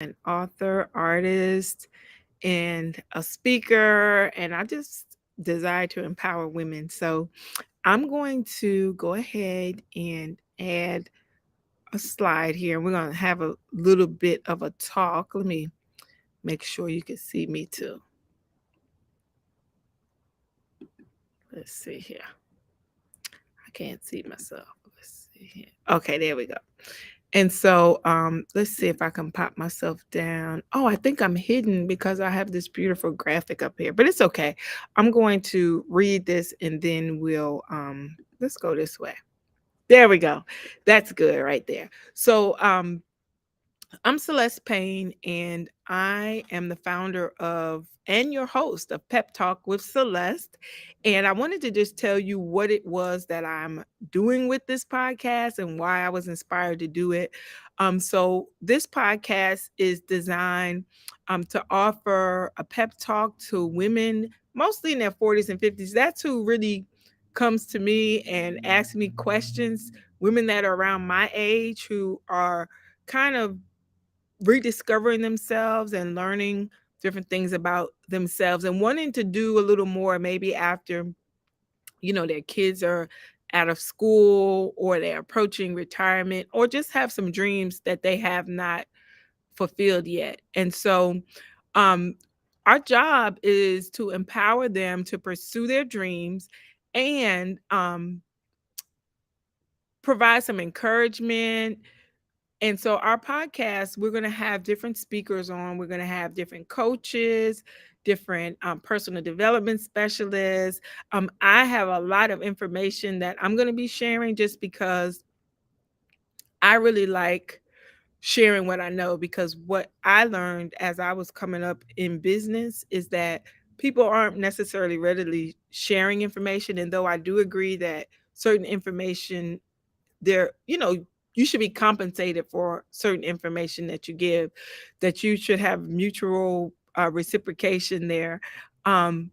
an author, artist, and a speaker, and I just desire to empower women. So I'm going to go ahead and add a slide here. We're going to have a little bit of a talk. Let me make sure you can see me too. Let's see here. I can't see myself. Let's see here. Okay, there we go. And so let's see if I can pop myself down. Oh, I think I'm hidden because I have this beautiful graphic up here, but it's okay. I'm going to read this and then we'll let's go this way. There we go. That's good right there. So I'm Celeste Payne, and I am the founder of and your host of Pep Talk with Celeste. And I wanted to just tell you what it was that I'm doing with this podcast and why I was inspired to do it. So this podcast is designed to offer a pep talk to women, mostly in their 40s and 50s. That's who really comes to me and asks me questions. Women that are around my age who are kind of rediscovering themselves and learning different things about themselves and wanting to do a little more maybe after their kids are out of school or they're approaching retirement or just have some dreams that they have not fulfilled yet. And so um our job is to empower them to pursue their dreams and provide some encouragement. And so our podcast, we're going to have different speakers on. We're going to have different coaches, different personal development specialists. I have a lot of information that I'm going to be sharing just because I really like sharing what I know, because what I learned as I was coming up in business is that people aren't necessarily readily sharing information. And though I do agree that certain information there, you should be compensated for certain information that you give, that you should have mutual reciprocation there. um,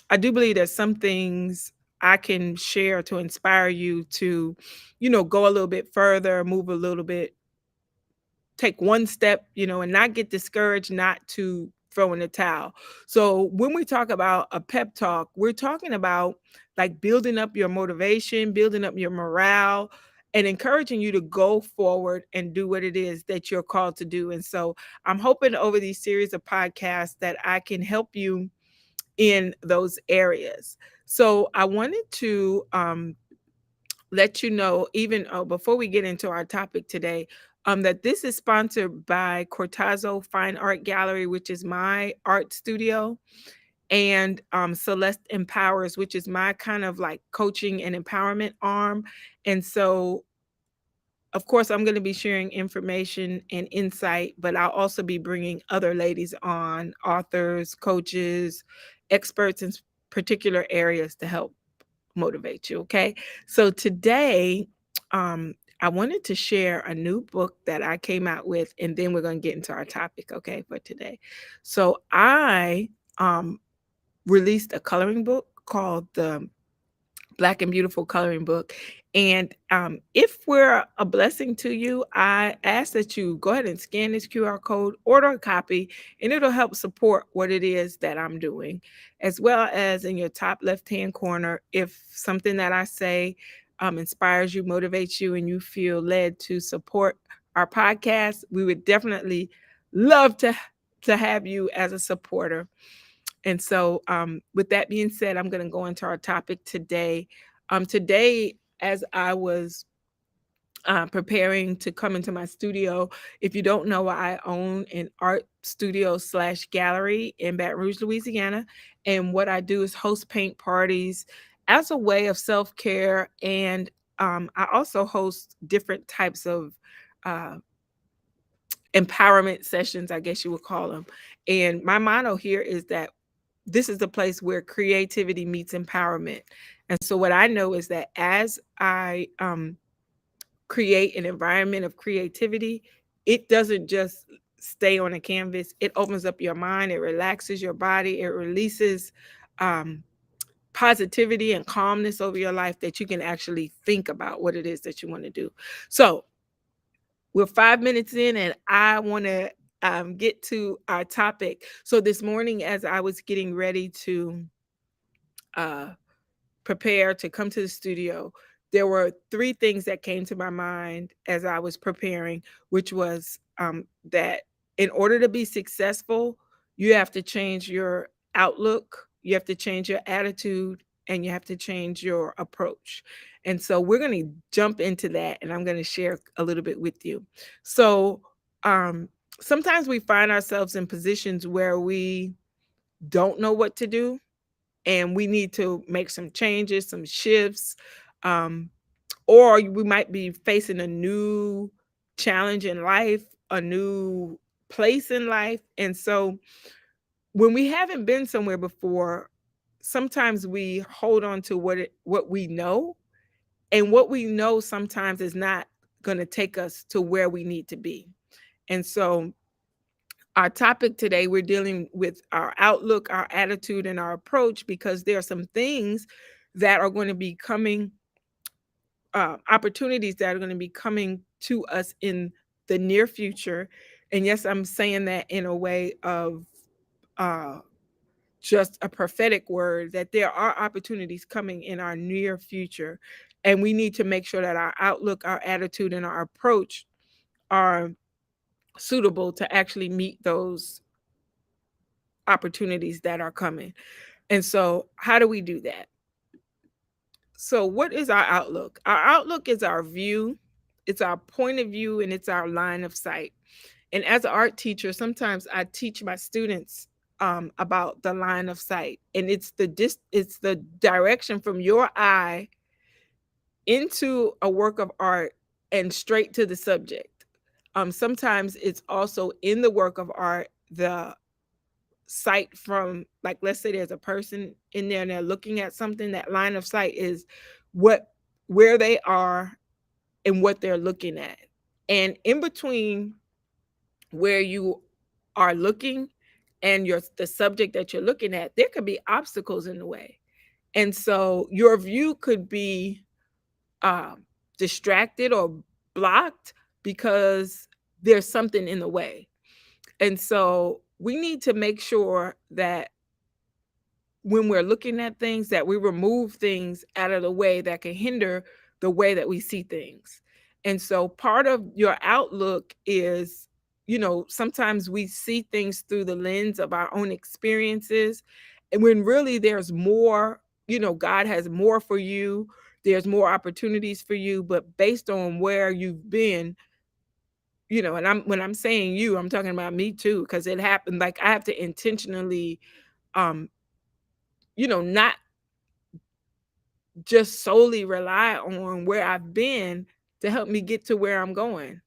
I do believe that some things I can share to inspire you to go a little bit further, move a little bit, take one step, and not get discouraged, not to throw in the towel. So when we talk about a pep talk, we're talking about like building up your motivation, building up your morale, and encouraging you to go forward and do what it is that you're called to do. And so I'm hoping over these series of podcasts that I can help you in those areas. So I wanted to let you know, even before we get into our topic today, that this is sponsored by Cortazzo Fine Art Gallery, which is my art studio, and Celeste Empowers, which is my kind of like coaching and empowerment arm. And so, of course, I'm going to be sharing information and insight, but I'll also be bringing other ladies on, authors, coaches, experts in particular areas to help motivate you. Okay. So today, I wanted to share a new book that I came out with, and then we're going to get into our topic. Okay. For today. So I released a coloring book called the Black and Beautiful Coloring Book. And if we're a blessing to you, I ask that you go ahead and scan this QR code, order a copy, and it'll help support what it is that I'm doing. As well as in your top left-hand corner, if something that I say inspires you, motivates you, and you feel led to support our podcast, we would definitely love to have you as a supporter. And so, with that being said, I'm going to go into our topic today. Today, as I was preparing to come into my studio, if you don't know, I own an art studio slash gallery in Baton Rouge, Louisiana. And what I do is host paint parties as a way of self care. And I also host different types of uh, empowerment sessions, I guess you would call them. And my motto here is that this is the place where creativity meets empowerment. And so what I know is that as I create an environment of creativity, it doesn't just stay on a canvas. It opens up your mind, it relaxes your body, it releases um, positivity and calmness over your life, that you can actually think about what it is that you want to do. So we're 5 minutes in, and I want to get to our topic. So this morning, as I was getting ready to uh, prepare to come to the studio, there were three things that came to my mind as I was preparing, which was that in order to be successful, you have to change your outlook, you have to change your attitude, and you have to change your approach. And so we're going to jump into that, and I'm going to share a little bit with you. So, um, sometimes we find ourselves in positions where we don't know what to do, and we need to make some changes, some shifts, um, or we might be facing a new challenge in life, a new place in life. And so when we haven't been somewhere before, sometimes we hold on to what we know, and what we know sometimes is not going to take us to where we need to be. And so our topic today, we're dealing with our outlook, our attitude, and our approach, because there are some things that are going to be coming, opportunities that are going to be coming to us in the near future. And yes, I'm saying that in a way of uh, just a prophetic word, that there are opportunities coming in our near future. And we need to make sure that our outlook, our attitude, and our approach are suitable to actually meet those opportunities that are coming. And so, how do we do that? So, what is our outlook? Our outlook is our view, it's our point of view, and it's our line of sight. And as an art teacher, sometimes I teach my students about the line of sight, and it's the direction from your eye into a work of art and straight to the subject. Sometimes it's also in the work of art, the sight from, like, let's say there's a person in there and they're looking at something. That line of sight is what where they are and what they're looking at. And in between where you are looking and the subject that you're looking at, there could be obstacles in the way. And so your view could be um, distracted or blocked because there's something in the way. And so we need to make sure that when we're looking at things, that we remove things out of the way that can hinder the way that we see things. And so part of your outlook is, sometimes we see things through the lens of our own experiences, and when really there's more. God has more for you, there's more opportunities for you, but based on where you've been, and when I'm saying you, I'm talking about me too, because it happened. Like, I have to intentionally um not just solely rely on where I've been to help me get to where I'm going.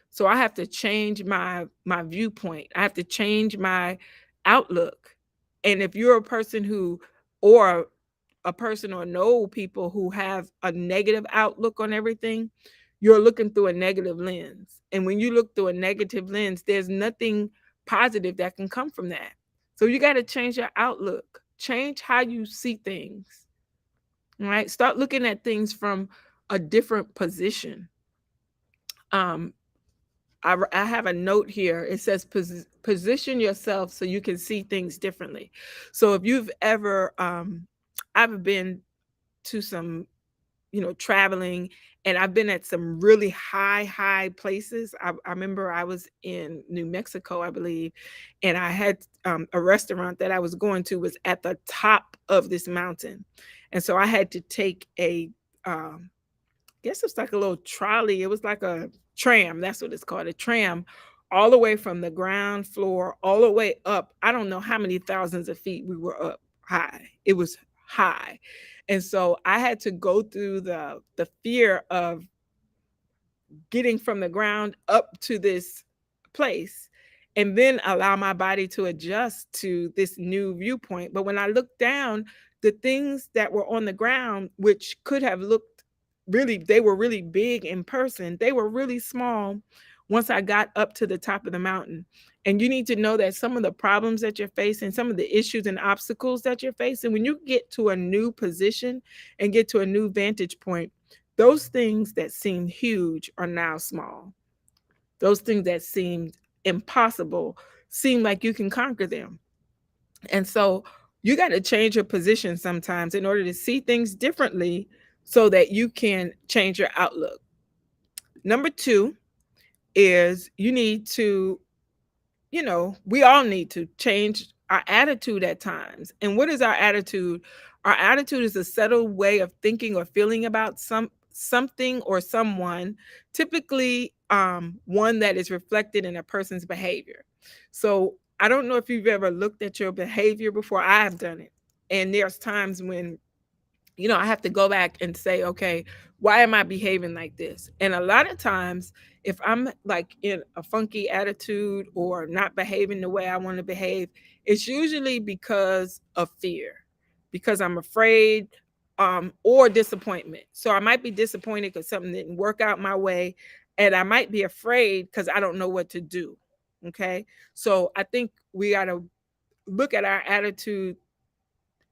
So I have to change my viewpoint. I have to change my outlook. And if you're a person who, or a person or know people who have a negative outlook on everything, you're looking through a negative lens. And when you look through a negative lens, there's nothing positive that can come from that. So you got to change your outlook, change how you see things. Right? Start looking at things from a different position. Um, I have a note here. It says position yourself so you can see things differently. So if you've ever, I've been to some, traveling, and I've been at some really high places. I remember I was in New Mexico, I believe, and I had a restaurant that I was going to was at the top of this mountain. And so I had to take guess it's like a little trolley. It was like a tram. That's what it's called, a tram, all the way from the ground floor, all the way up. I don't know how many thousands of feet we were up high. It was high. And so I had to go through the fear of getting from the ground up to this place, and then allow my body to adjust to this new viewpoint. But when I looked down, the things that were on the ground, which could have looked really, they were really big in person, they were really small once I got up to the top of the mountain. And you need to know that some of the problems that you're facing, some of the issues and obstacles that you're facing, when you get to a new position and get to a new vantage point, those things that seem huge are now small. Those things that seemed impossible seem like you can conquer them. And so you got to change your position sometimes in order to see things differently so that you can change your outlook. Number two is you need to, we all need to change our attitude at times. And what is our attitude? Our attitude is a settled way of thinking or feeling about something or someone, typically one that is reflected in a person's behavior. So I don't know if you've ever looked at your behavior before. I have done it. And there's times when I have to go back and say, okay, why am I behaving like this? And a lot of times, if I'm like in a funky attitude or not behaving the way I want to behave, it's usually because of fear, because I'm afraid, or disappointment. So I might be disappointed because something didn't work out my way, and I might be afraid because I don't know what to do. Okay. So I think we got to look at our attitude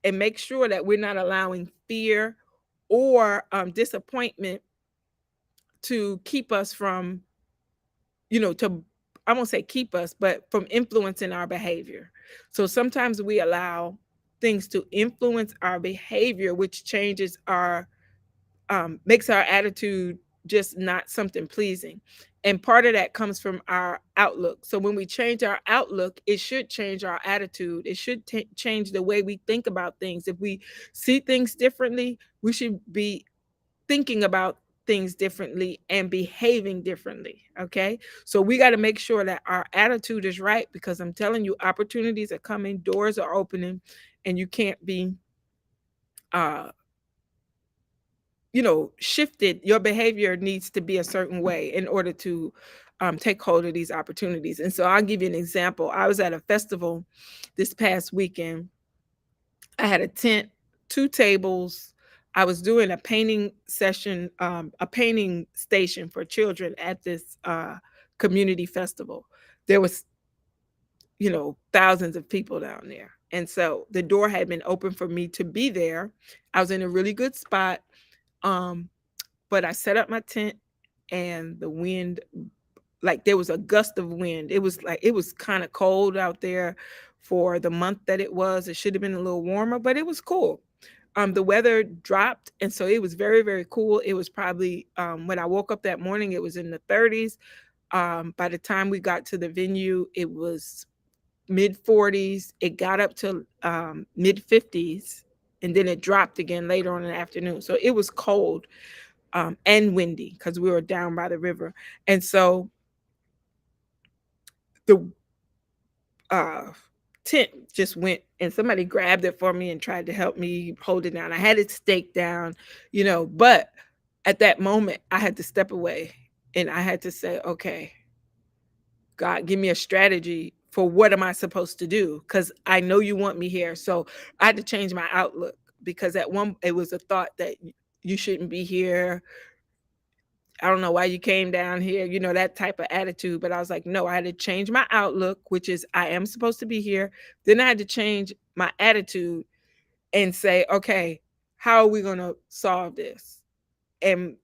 and make sure that we're not allowing fear or disappointment to keep us from, to, I won't say keep us, but from influencing our behavior. So sometimes we allow things to influence our behavior, which changes our, makes our attitude just not something pleasing. And part of that comes from our outlook. So when we change our outlook, it should change our attitude. It should change the way we think about things. If we see things differently, we should be thinking about things differently and behaving differently. Okay. So we got to make sure that our attitude is right, because I'm telling you, opportunities are coming, doors are opening, and you can't be, uh, shifted. Your behavior needs to be a certain way in order to take hold of these opportunities. And so I'll give you an example. I was at a festival this past weekend. I had a tent, two tables. I was doing a painting session, a painting station for children at this community festival. There was, thousands of people down there. And so the door had been open for me to be there. I was in a really good spot. Um, but I set up my tent, and the wind, like there was a gust of wind. It was kind of cold out there for the month that it was. It should have been a little warmer, but it was cool. The weather dropped, and so it was very, very cool. It was probably, when I woke up that morning, it was in the 30s. By the time we got to the venue, it was mid 40s. It got up to mid 50s, and then it dropped again later on in the afternoon. So it was cold, and windy because we were down by the river. And so the uh, tent just went, and somebody grabbed it for me and tried to help me hold it down. I had it staked down, but at that moment, I had to step away, and I had to say, okay, God, give me a strategy for what am I supposed to do? Because I know you want me here. So I had to change my outlook, because it was a thought that you shouldn't be here. I don't know why you came down here, that type of attitude. But I was like, no, I had to change my outlook, which is I am supposed to be here. Then I had to change my attitude and say, okay, how are we going to solve this? And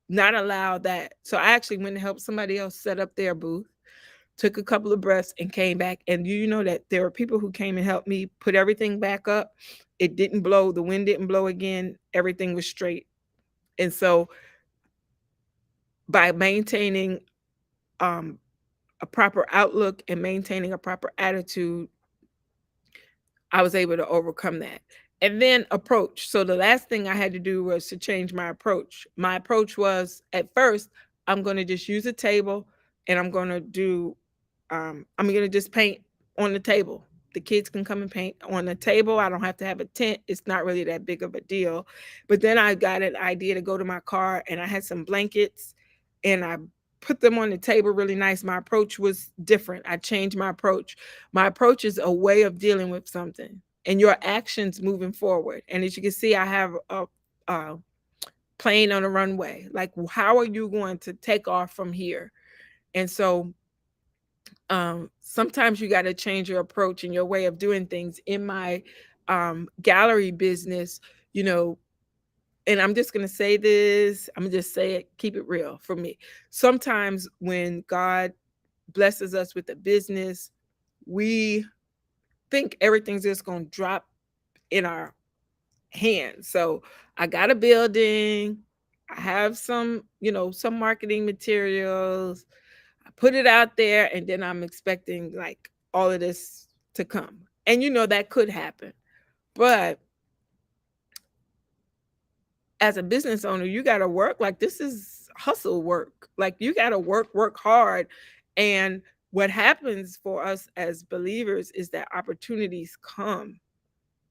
not allow that. So I actually went and helped somebody else set up their booth, took a couple of breaths, and came back. And you know that there were people who came and helped me put everything back up. It didn't blow. The wind didn't blow again. Everything was straight. And so by maintaining um, a proper outlook and maintaining a proper attitude, I was able to overcome that. And then approach. So the last thing I had to do was to change my approach. My approach was, at first, I'm going to just use a table, and I'm going to just paint on the table. The kids can come and paint on the table. I don't have to have a tent. It's not really that big of a deal. But then I got an idea to go to my car, and I had some blankets, and I put them on the table really nice. My approach was different. I changed my approach. My approach is a way of dealing with something and your actions moving forward. And as you can see, I have a plane on a runway. Like, how are you going to take off from here? And so sometimes you got to change your approach and your way of doing things. In my gallery business, you know, and I'm just going to say this, I'm going to just say it, keep it real for me. Sometimes when God blesses us with a business, we think everything's just going to drop in our hands. So I got a building, I have some, some marketing materials, I put it out there, and then I'm expecting like all of this to come. And that could happen. But as a business owner, you got to work. Like, this is hustle work. Like, you got to work hard. And what happens for us as believers is that opportunities come,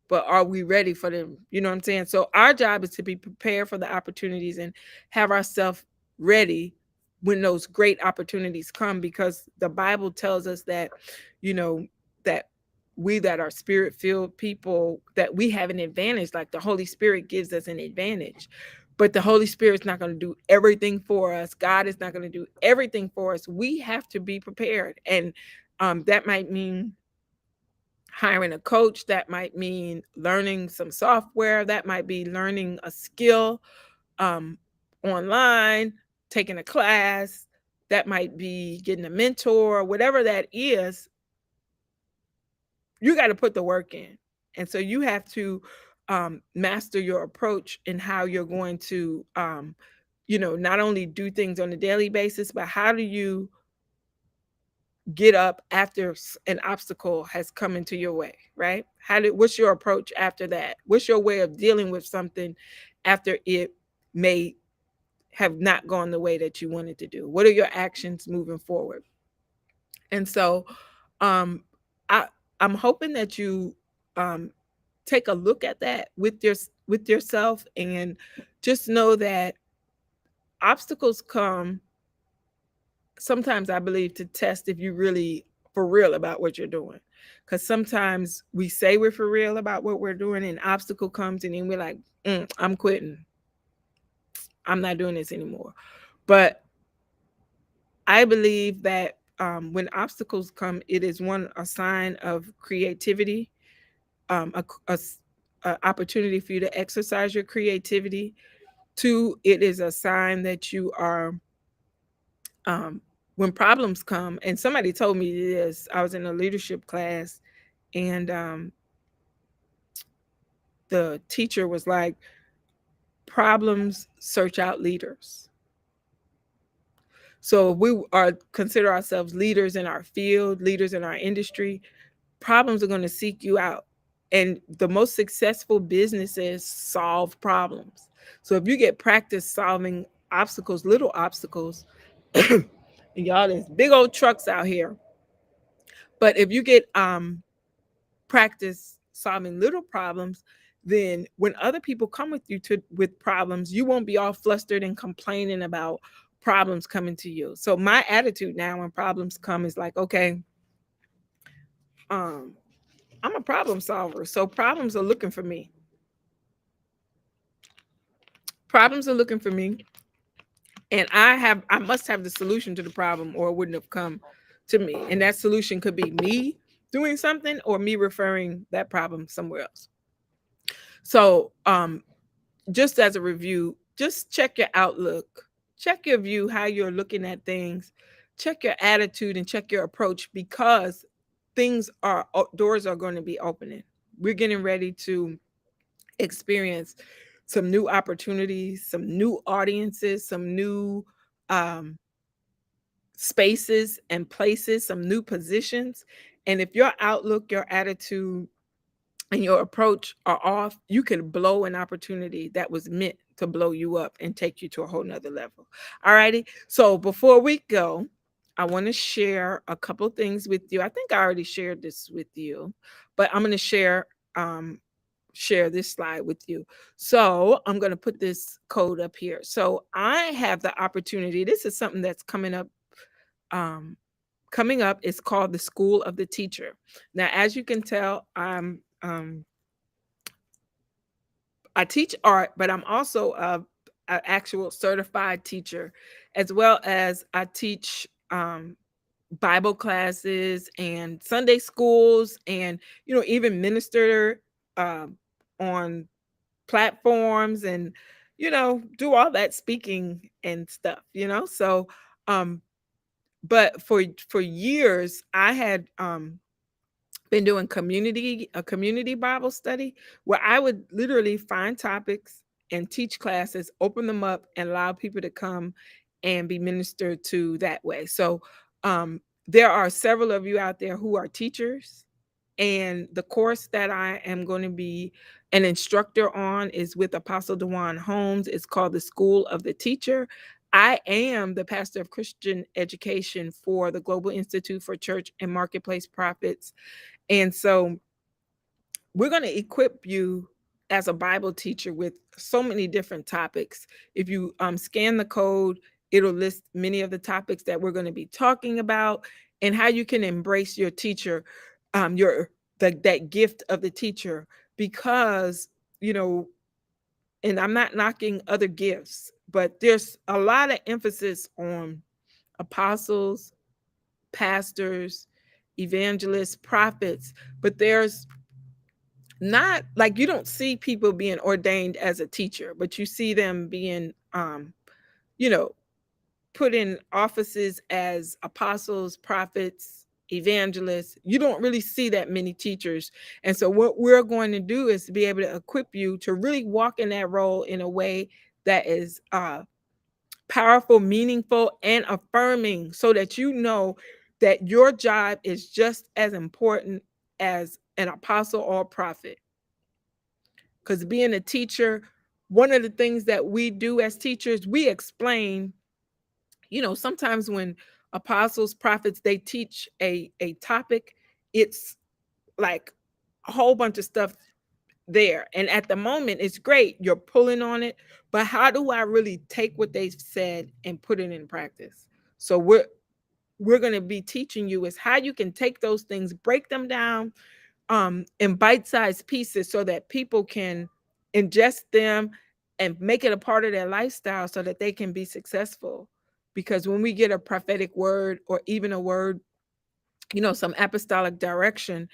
but are we ready for them? You know what I'm saying? So our job is to be prepared for the opportunities and have ourselves ready when those great opportunities come, because the Bible tells us that, you know, that we that are spirit filled people, that we have an advantage. Like, the Holy Spirit gives us an advantage, but the Holy Spirit's not going to do everything for us. God is not going to do everything for us. We have to be prepared. And that might mean hiring a coach, that might mean learning some software, that might be learning a skill um, online, taking a class, that might be getting a mentor, whatever that is. You got to put the work in. And so you have to master your approach and how you're going to, not only do things on a daily basis, but how do you get up after an obstacle has come into your way, right? What's your approach after that? What's your way of dealing with something after it may have not gone the way that you wanted to do? What are your actions moving forward? And so um I I'm hoping that you um take a look at that with yourself, and just know that obstacles come sometimes, I believe, to test if you really for real about what you're doing. Because sometimes we say we're for real about what we're doing, and obstacle comes, and then we're like, I'm quitting. I'm not doing this anymore. But I believe that when obstacles come, it is a sign of creativity, um, a, a, a opportunity for you to exercise your creativity. Two, it is a sign that you are um, when problems come. And somebody told me this. I was in a leadership class, and the teacher was like, problems search out leaders. So if we are consider ourselves leaders in our field, leaders in our industry, problems are going to seek you out. And the most successful businesses solve problems. So if you get practice solving obstacles, little obstacles, and y'all, there's big old trucks out here. But if you get practice solving little problems, then when other people come with problems, you won't be all flustered and complaining about problems coming to you. So my attitude now when problems come is like, okay, um, I'm a problem solver. So problems are looking for me. Problems are looking for me. And I must have the solution to the problem, or it wouldn't have come to me. And that solution could be me doing something, or me referring that problem somewhere else. So just as a review, just check your outlook, check your view, how you're looking at things, check your attitude, and check your approach, because doors are going to be opening. We're getting ready to experience some new opportunities, some new audiences, some new um, spaces and places, some new positions. And if your outlook, your attitude, and your approach are off, you can blow an opportunity that was meant to blow you up and take you to a whole nother level. All righty. So before we go, I want to share a couple things with you. I think I already shared this with you, but I'm going to share this slide with you. So I'm going to put this code up here. So I have the opportunity. This is something that's coming up. It's called the School of the Teacher. Now, as you can tell, I teach art, but I'm also an actual certified teacher, as well as I teach Bible classes and Sunday schools, and even minister um, on platforms, and do all that speaking and stuff. So um, But for years, I had been doing a community Bible study where I would literally find topics and teach classes, open them up, and allow people to come and be ministered to that way. So um, there are several of you out there who are teachers, and the course that I am going to be an instructor on is with Apostle Dewan Holmes. It's called the School of the Teacher. I am the pastor of Christian education for the Global Institute for Church and Marketplace Prophets. And so we're going to equip you as a Bible teacher with so many different topics. If you scan the code, it'll list many of the topics that we're going to be talking about and how you can embrace your teacher, that gift of the teacher, because you know, and I'm not knocking other gifts, but there's a lot of emphasis on apostles, pastors, evangelists, prophets, but there's not, like, you don't see people being ordained as a teacher, but you see them being you know put in offices as apostles, prophets, evangelists. You don't really see that many teachers. And so what we're going to do is to be able to equip you to really walk in that role in a way that is powerful, meaningful, and affirming, so that you know that your job is just as important as an apostle or a prophet. Because being a teacher, one of the things that we do as teachers, we explain, sometimes when apostles, prophets, they teach a topic, it's like a whole bunch of stuff there. And at the moment, it's great. You're pulling on it. But how do I really take what they've said and put it in practice? So we're going to be teaching you is how you can take those things, break them down in bite-sized pieces so that people can ingest them and make it a part of their lifestyle so that they can be successful. Because when we get a prophetic word or even a word, some apostolic direction,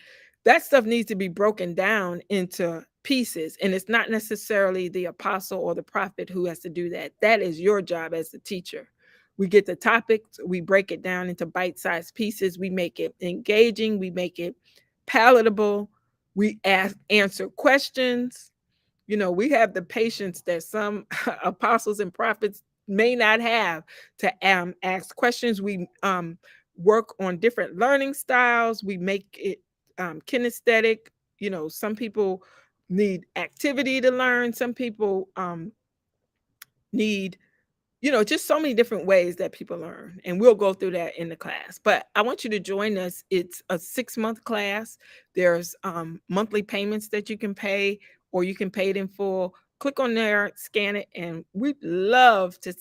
that stuff needs to be broken down into pieces. And it's not necessarily the apostle or the prophet who has to do that. That is your job as the teacher. We get the topics, we break it down into bite-sized pieces, we make it engaging, we make it palatable, we answer questions. We have the patience that some apostles and prophets may not have to ask questions. We work on different learning styles. We make it kinesthetic. Some people need activity to learn. Some people need, just so many different ways that people learn. And we'll go through that in the class. But I want you to join us. It's a 6-month class. There's monthly payments that you can pay, or you can pay it in full. Click on there, scan it, and we'd love to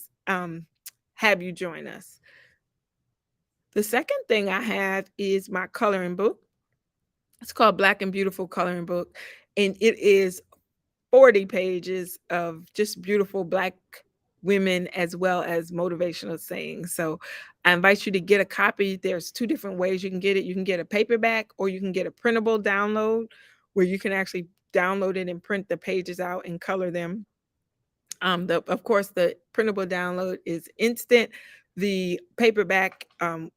have you join us. The second thing I have is my coloring book. It's called Black and Beautiful Coloring Book, and it is 40 pages of just beautiful Black women as well as motivational sayings. So I invite you to get a copy. There's 2 different ways you can get it. You can get a paperback, or you can get a printable download where you can actually download it and print the pages out and color them. Of course, the printable download is instant. The paperback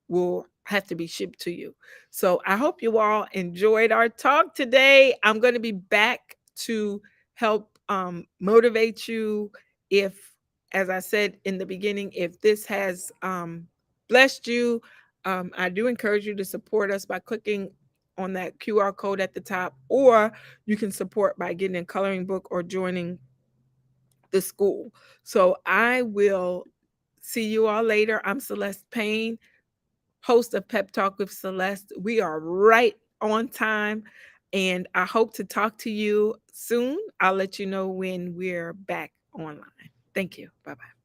will have to be shipped to you. So I hope you all enjoyed our talk today. I'm going to be back to help motivate you. If, as I said in the beginning, if this has blessed you, I do encourage you to support us by clicking on that QR code at the top, or you can support by getting a coloring book or joining the school. So I will see you all later. I'm Celeste Payne, host of Pep Talk with Celeste. We are right on time, and I hope to talk to you soon. I'll let you know when we're back online. Thank you. Bye bye.